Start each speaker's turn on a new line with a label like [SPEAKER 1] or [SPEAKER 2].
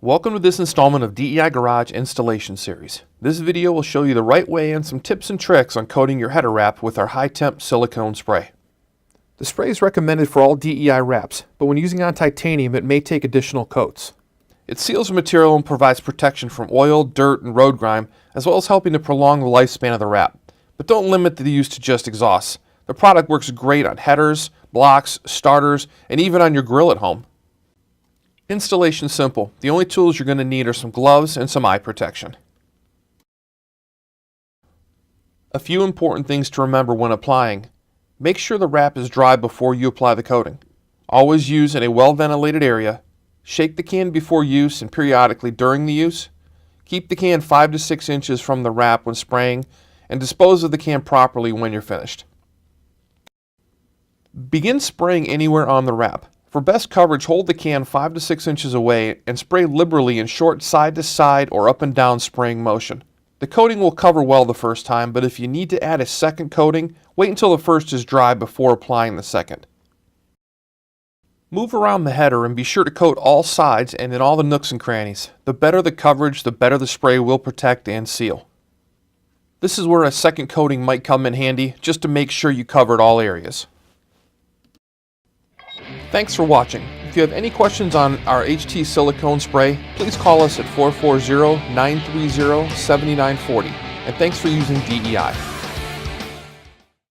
[SPEAKER 1] Welcome to this installment of DEI Garage Installation Series. This video will show you the right way and some tips and tricks on coating your header wrap with our high-temp silicone spray. The spray is recommended for all DEI wraps, but when using on titanium it may take additional coats. It seals the material and provides protection from oil, dirt, and road grime, as well as helping to prolong the lifespan of the wrap. But don't limit the use to just exhausts. The product works great on headers, blocks, starters, and even on your grill at home. Installation is simple. The only tools you're going to need are some gloves and some eye protection. A few important things to remember when applying. Make sure the wrap is dry before you apply the coating. Always use in a well-ventilated area. Shake the can before use and periodically during the use. Keep the can 5 to 6 inches from the wrap when spraying, and dispose of the can properly when you're finished. Begin spraying anywhere on the wrap. For best coverage, hold the can 5 to 6 inches away and spray liberally in short side-to-side or up and down spraying motion. The coating will cover well the first time, but if you need to add a second coating, wait until the first is dry before applying the second. Move around the header and be sure to coat all sides and in all the nooks and crannies. The better the coverage, the better the spray will protect and seal. This is where a second coating might come in handy, just to make sure you covered all areas. Thanks for watching. If you have any questions on our HT silicone spray, please call us at 440-930-7940. And thanks for using DEI.